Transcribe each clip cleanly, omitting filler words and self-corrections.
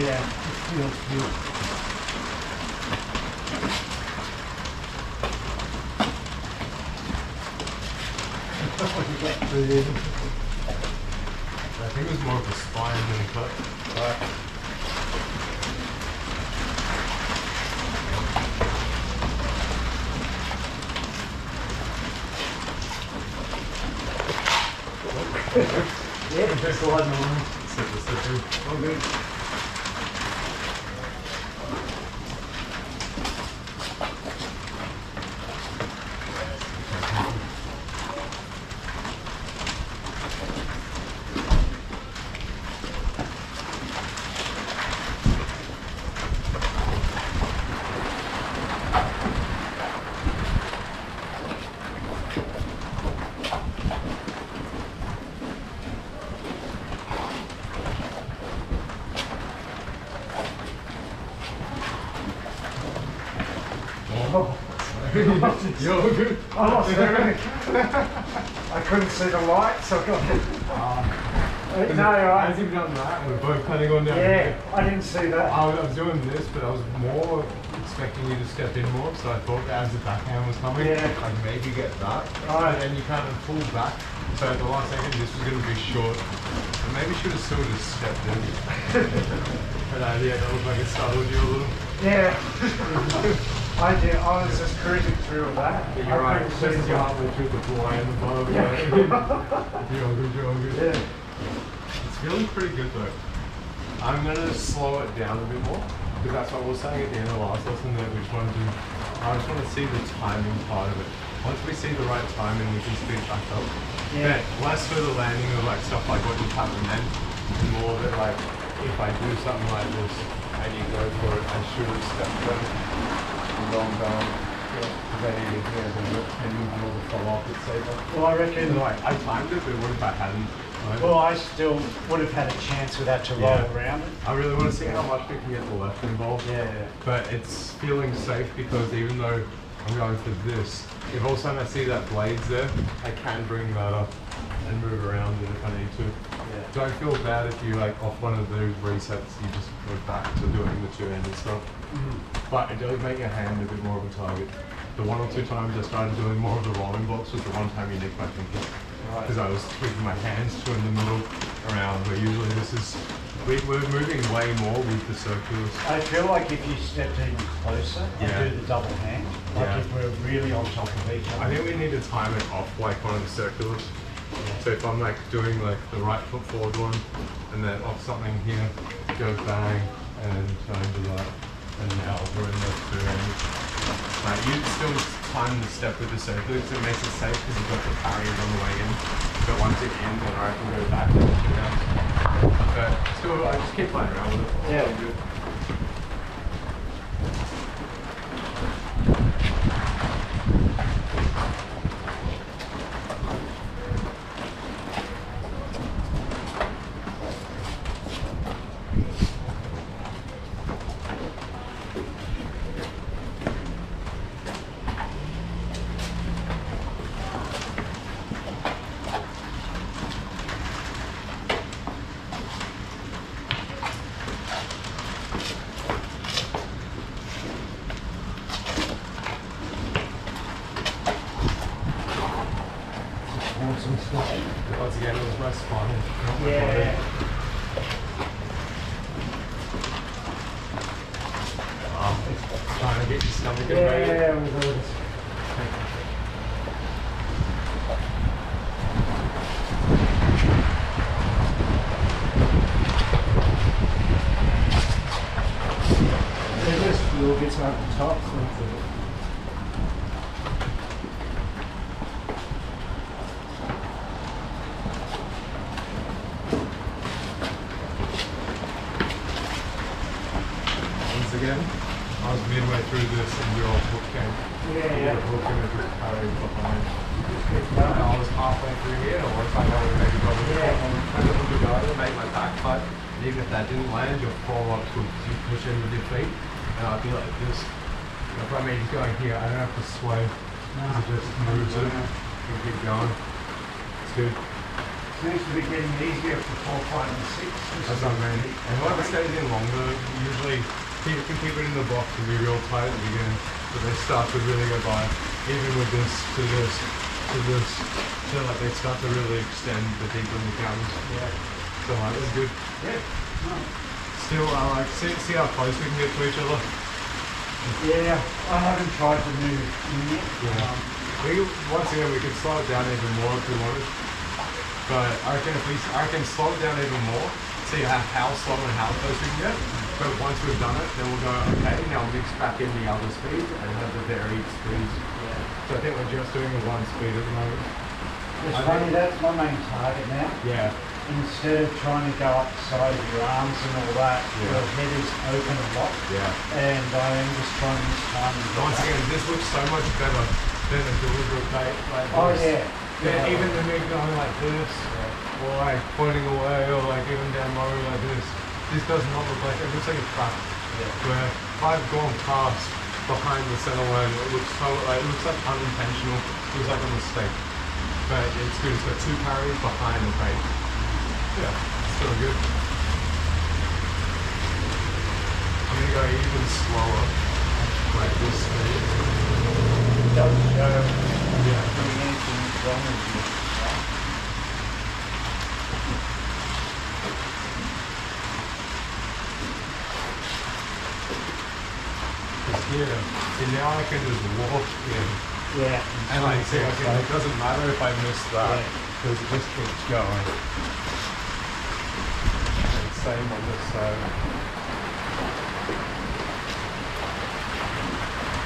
Yeah, it feels good. I think it was more of a spine than a cut. Right. Yeah, just a lot normal. All good. You're all good. I lost everything. I couldn't see the light, so I got it. No, As you've done that, we're both cutting on down here. I didn't see that. I was doing this, but I was more expecting you to step in more, so I thought that as the backhand was coming, I'd maybe get that. Right. And then you kind of pull back, so at the last second this was going to be short. And maybe should have still just stepped in. But yeah, that looked like it startled you a little. Yeah. I did. I was just cruising through with that. Yeah, you're right. It's just halfway through the blind above. Yeah. You're good. Yeah. It's feeling pretty good though. I'm going to slow it down a bit more, because that's what we were saying at the end of the last lesson, that we just want to do, I just want to see the timing part of it. Once we see the right timing, we can speed back up. Yeah. But less for the landing of like stuff like what just happened then, and more that like, if I do something like this, and you go for it, I should have stepped in and gone down. Because then you can hear and you can all follow up, it's safer. Well, I reckon. Like, I timed it, but what if I hadn't? Right? Well, I still would have had a chance with that to roll around it. I really want to see how much we can get the left involved. Yeah. But it's feeling safe because even though I'm going for this, if all of a sudden I see that blade's there, I can bring that up and move around it if I need to. Yeah. Don't feel bad if you like off one of those resets, you just go back to doing the two-handed stuff. But it does make your hand a bit more of a target. The one or two times I started doing more of the rolling blocks was the one time you nicked my finger. Because I was tweaking my hands to in the middle around, where usually this is, we're moving way more with the circulars. I feel like if you stepped even closer and do the double hand, like if we're really on top of each other. I think we need to time it off like one of the circulars. So if I'm like doing like the right foot forward one, and then off something here, go bang, and turn to that, and now we're in the two hands. Like you still time the step with the circulars, it makes it safe because you've got the barriers on the way in. But once it's in, then I can go back to the two hands. But still, I just keep playing around with it. Yeah. All good. Once again, it was my spine. Yeah. Trying to get your stomach in Yeah, we're good. There's just little bits at the top. So again. I was midway through this and your old hook came. Yeah. Hook and it just carried behind. And I was halfway through here, or once I know we maybe got a bit I just wanted to go to make my back cut. And even if that didn't land, your forearms would push in with your feet. And I'd be like this. If I mean going here, I don't have to sway. It just moves it. You keep going. It's good. Thanks, to be getting easier for 4, 5 and 6. That's what I mean. And whoever stays in longer, usually people can keep it in the box and be real tight at the beginning, but they start to really go by, even with this, to this, to this, so like they start to really extend the deeper in the counters. Yeah. So like, it's good. Yeah. No. Still, like, see how close we can get to each other? Yeah, I haven't tried to move in yet. Once again, we could slow it down even more if we wanted. But I reckon slow it down even more, see how slow and how close we can get. But once we've done it, then we'll go, okay, now mix back in the other speed and have the varied speeds. Yeah. So I think we're just doing a one speed at the moment. It's funny, that's my main target now. Yeah. Instead of trying to go up the side of your arms and all that, your head is open a lot. Yeah. And I am just trying this time. Once again, this looks so much better than a deliberate bait like this. Oh yeah. Yeah, even the me going like this, or like pointing away, or like even down low like this. This does not look like, it looks like a trap. Yeah. Where if I've gone past behind the center line, it looks so, like, it looks like unintentional. It looks like a mistake. But it's good, it's got 2 parries behind the bait. Yeah, still good. I'm gonna go even slower, like this speed. It does show Yeah. doing anything wrong with you. Here, see now I can just walk in. Yeah. And like, see, it doesn't matter if I miss that, because it just keeps going. And same on this side.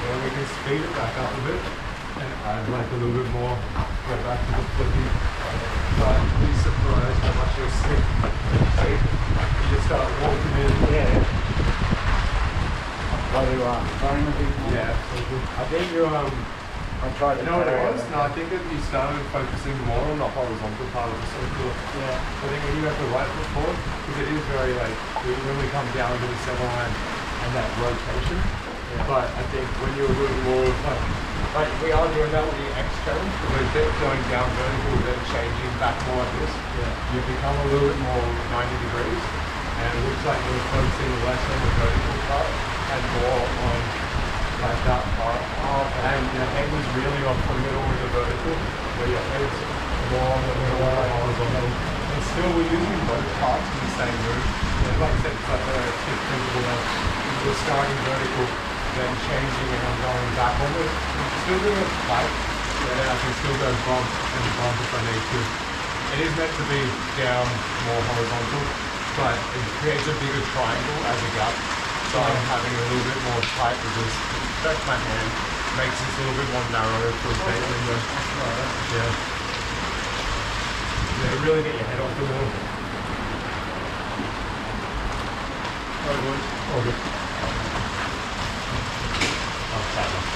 Then we can speed it back up a bit, and add like a little bit more, go back to the flipping. But be surprised how much you'll see. See, you just start walking in. Yeah. While you are throwing a bit more. Yeah, I think you I tried to. You know what it was? No, I think that you started focusing more on the horizontal part of the circle. Yeah. I think when you have the right foot forward, because it is very like, when we come down to the center line and that rotation. Yeah. But I think when you're a little more, like we are doing that with the X challenge, because we're going down vertical, then changing back more like this. Yeah. You become a little bit more 90 degrees, and it looks like you're focusing less on the vertical part and more on like that part. And your head was really off the middle with the vertical, where your head's more on the middle and horizontal. And still we're using both parts in the same move. And like I said, it's like a tip principle that you're starting vertical, then changing and I'm going back almost. Still doing it tight, and then I can still go bump and bump if I need to. It is meant to be down more horizontal, but it creates a bigger triangle as a gap. So I'm having a little bit more tight with this. Stretch my hand, makes this a little bit more narrow for a bait window. Yeah. Yeah, really get your head off the middle. All good. All good. Okay.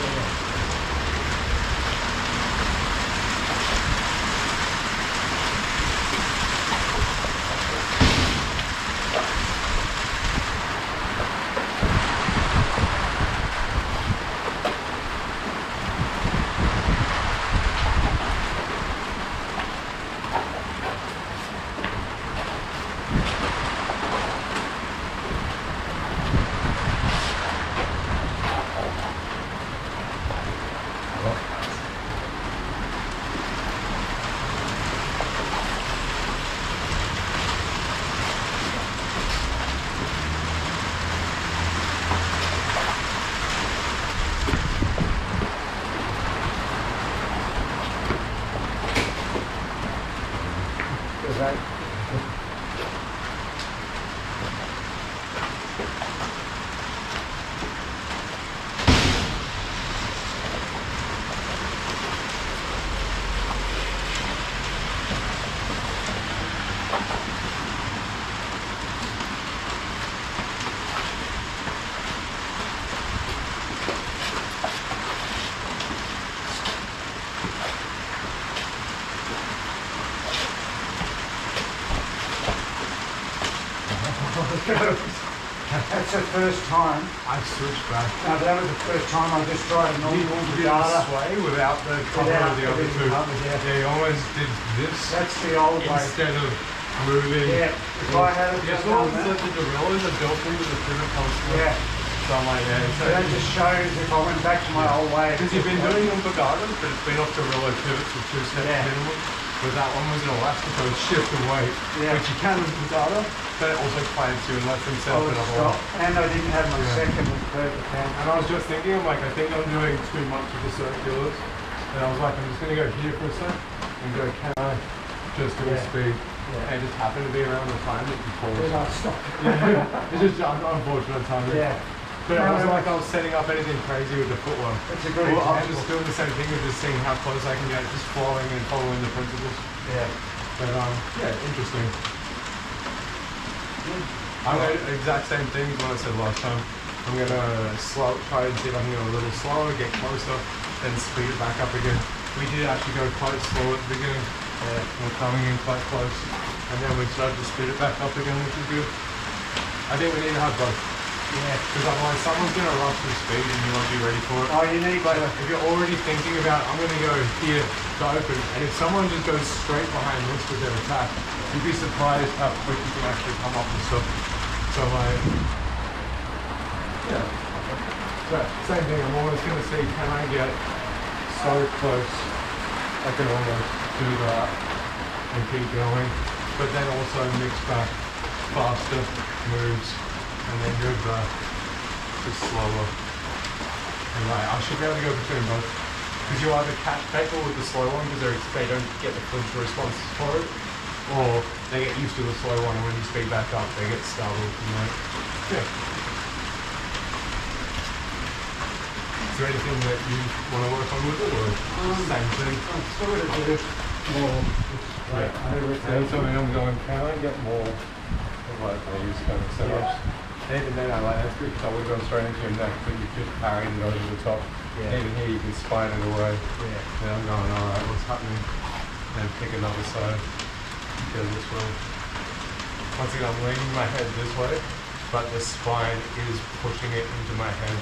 That's the first time. I switched back. No, that was the first time I just tried a normal You did data. sway without the cover of the other two. Yeah. Yeah, you almost did this That's the old way. instead of moving. Yeah, if I had it Yeah, just so done the that. gorillas are built into the pivot post. Yeah. So I'm like, yeah. So that just shows if I went back to my old way. Because you've been doing them for gardens, but it's been off gorilla pivots with 2 steps Yeah. minimum. But that one was an elastic, so it's shift and weight, Yeah. which you can with Dada, but it also clients you and lets them set I up would another stop. one. And I didn't have my Yeah. second with perfect hand. And I was just thinking, I'm like, I think I'm doing too much of the circulars. And I was like, I'm just going to go here for a sec and go, can I just do a Yeah. speed? Yeah. And it just happened to be around the time that you paused. Then I stopped. Yeah, it's just unfortunate timing. Yeah. But it No, wasn't no. like I was setting up anything crazy with the footwork. That's a good Well, I was example. just doing the same thing with just seeing how close I can get, just following and following the principles. Yeah. But yeah, interesting. I'm going to do the exact same thing as what I said last time. I'm going to try and see if I can go a little slower, get closer, then speed it back up again. We did actually go quite slow at the beginning. We're coming in quite close. And then we started to speed it back up again, which is good. I think we need to have both. Yeah. Because otherwise someone's going to rush the speed and you won't be ready for it. Oh, you need But to. if you're already thinking about, I'm going to go here to open, and if someone just goes straight behind this with their attack, you'd be surprised how quick you can actually come up and stuff. So like, yeah. So same thing, I'm always going to see, can I get so close, I can almost do that and keep going, but then also mix back faster moves, and then go back to slower. And like, I should be able to go between both. Because you either catch people with the slow one because they don't get the flinch response for it, or they get used to the slow one and when you speed back up they get startled and like, yeah. Is there anything that you want to work on with it or same thing? I'm still going to do more. Like, And so I'm going, can I get more of like these kind of setups? And even then I like that's good because I would go straight into your neck, but you've just parried it over the top. Yeah. Even here you can spine it away. Yeah. And I'm going, alright, what's happening? Then pick another side. Go this way. Once again, I'm leaning my head this way, but the spine is pushing it into my head.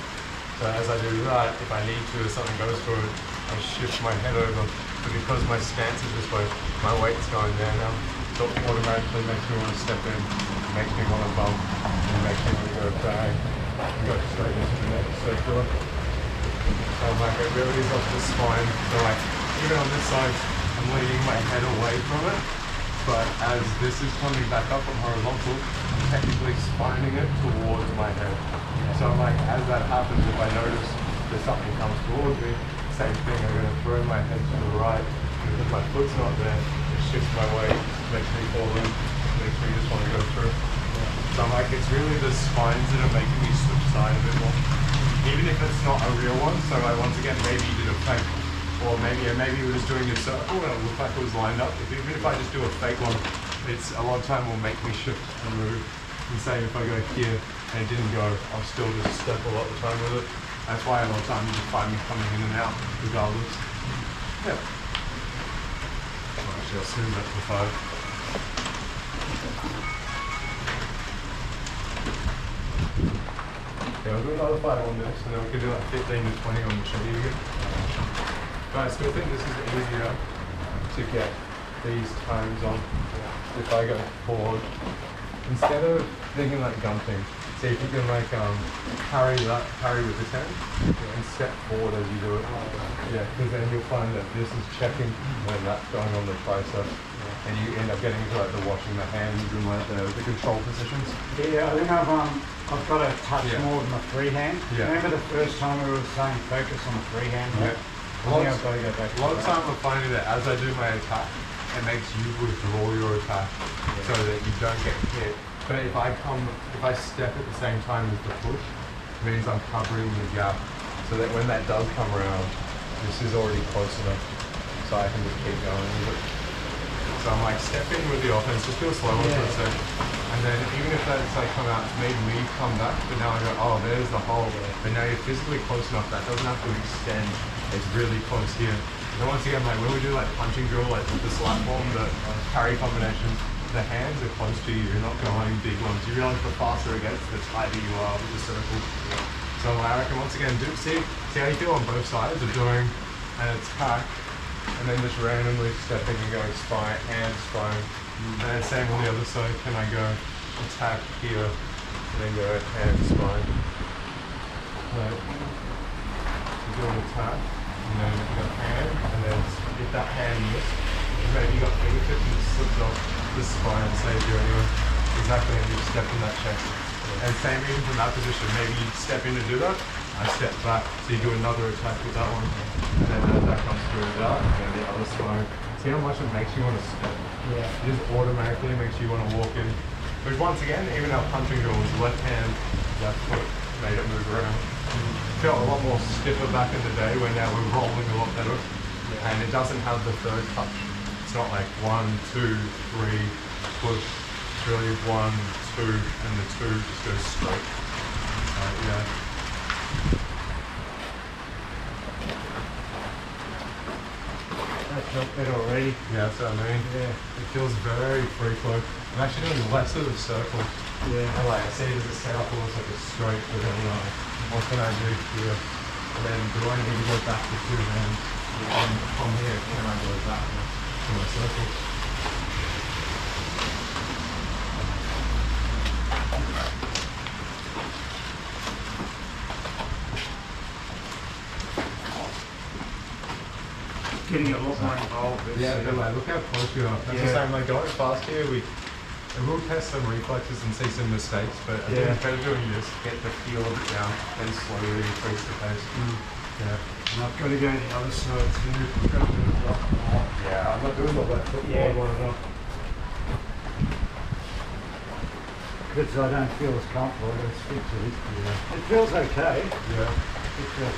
So as I do that, if I need to, if something goes through it, I shift my head over. But because my stance is this way, my weight's going there now. So it automatically makes me want to step in, makes me want to bump, and makes me want to go bang, and go straight into the next circular. So I'm like, it really is off the spine. So like, even on this side, I'm leaning my head away from it. But as this is coming back up on horizontal, I'm technically spining it towards my head. So I'm like, as that happens, if I notice that something comes towards me, same thing, I'm going to throw my head to the right. And if my foot's not there, it shifts my weight, makes me fall in, makes me just want to go through. So I'm like, it's really the spines that are making me switch side a bit more. Even if it's not a real one, so like once again, maybe you did a fake, or maybe you were just doing a circle and it looked like it was lined up. Even if I just do a fake one, it's a lot of time will make me shift and move. And same if I go here and it didn't go, I'll still just step a lot of the time with it. That's why a lot of time you just find me coming in and out regardless. Yeah. Well, actually, I'll zoom back to 5. Yeah, we'll do another 5 on this, and then we can do like 15 to 20 on the shoulder again. But I still think this is easier to get these times on. If I go forward, instead of thinking like gunting, see if you can like parry with this hand and step forward as you do it. Yeah, because then you'll find that this is checking when that's going on the tricep. And you end up getting into like the washing the hands and like the control positions. Yeah, I think I've got to touch more than the free hand. Yeah. Remember the first time we were saying focus on the free hand? Yeah. I think I've got to go back to A lot of that. time I'm finding that as I do my attack, it makes you withdraw your attack so that you don't get hit. But if I step at the same time as the push, it means I'm covering the gap so that when that does come around, this is already close enough so I can just keep going with it. So I'm like, step in with the offense, just feel slower for a sec. And then even if that's like come out, it's made me come back, but now I go, oh, there's the hole. But now you're physically close enough, that doesn't have to extend. It's really close here. And once again, like when we do like punching drill, like with the Silat form, the parry combination, the hands are close to you, you're not going big ones. You realize the faster it gets, the tighter you are with the circle. So I reckon once again, see how you feel on both sides of doing an attack and then just randomly stepping and going spine, hand, spine. And then same on the other side, can I go attack here and then go hand, spine. So you do an attack and then you go hand and then if that hand missed, maybe you got fingertips and it slipped off the spine and saves you anyway. Exactly, and you step in that chest. And same even from that position, maybe you step in to do that, I step back, so you do another attack with that one, and then as that comes through that, and then the other spine. See how much it makes you want to step? Yeah. It just automatically makes you want to walk in. But once again, even our punching drill was left hand, left foot, made it move around. Felt a lot more stiffer back in the day when now we're rolling a lot better. And it doesn't have the third touch. It's not like 1, 2, 3, push. It's really 1, 2, and the 2 just goes straight. Yeah. That felt better already. Yeah, that's what I mean. Yeah. It feels very free flow. I'm actually doing less of the circle. Yeah. And like I see it as a setup almost like a straight, but then like, what can I do here? And then do I need to go back to 2 hands? And from here, can I go back to my circle? Getting a lot more involved. Yeah, but like, look how close we are. That's the same, like going fast here, we will test some reflexes and see some mistakes, but I think it's better doing this, get the feel of it down, then slowly increase the pace. Yeah. And I've got to go to the other side too. I've got to do a lot more. Yeah, I'm not doing the left foot one enough. Because I don't feel as comfortable as it is. Yeah. It feels okay. Yeah. It feels,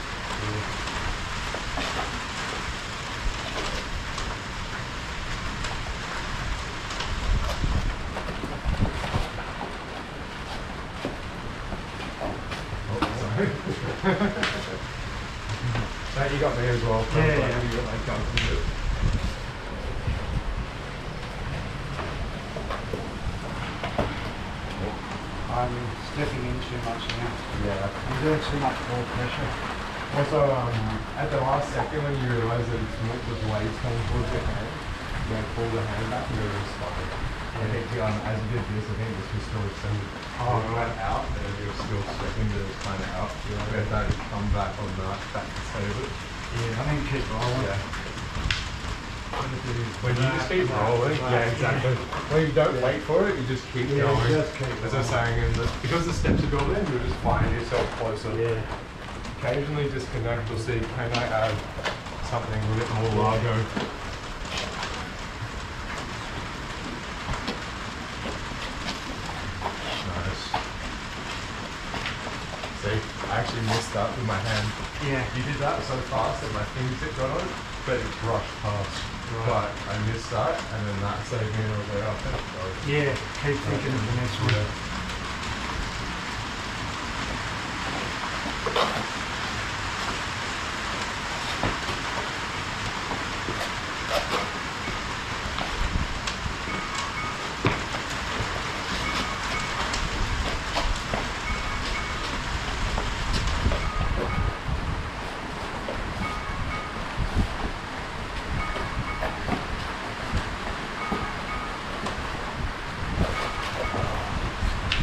So you got me as well. Yeah. You got like guns and it. I'm stepping in too much now. Yeah. I'm doing too much ball pressure. Also, at the last second when you realise that it's not the blades coming towards your hand, you don't pull the hand back and you're just stop it. I think as you did this, I think this was still extended. Oh, it went out and then you're still stepping to kind of out. But that has come back on that to save it. Yeah, I think keep rolling. Yeah. When you just keep rolling, yeah, exactly. When you don't wait for it, you just keep going. Just keep As I'm saying, and because the steps are built in, you'll just find yourself closer. Yeah. Occasionally disconnect, you'll see, can I add something a bit more largo? Nice. See, I actually missed that with my hand. Yeah. You did that so fast that my fingertip got on it, but it brushed past. Right. But I missed that, and then that saved me, and I was like, oh, thank God. Yeah, keep thinking of the next one. Yeah.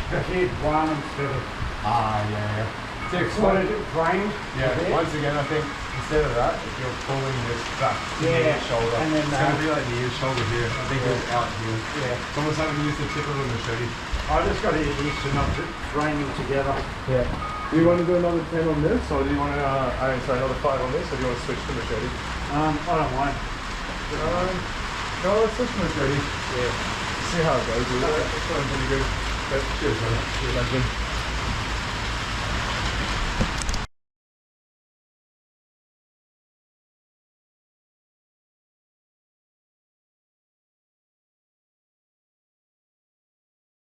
I did one instead of Yeah. what is it, framed? Yeah, a bit? once again, I think instead of that, if you're pulling this back to the Yeah, ear shoulder, and then it's going to be like the ear shoulder here. I think it's out here. Yeah. It's almost like we use the tip of a machete. I just got to get used to not framing together. Yeah. Do you want to do another 10 on this, or do you want to, another 5 on this, or do you want to switch to machete? I don't mind. No, let's switch to machete. Yeah. See how it goes with it. It's going pretty good. But cheers, man. Cheers, legend.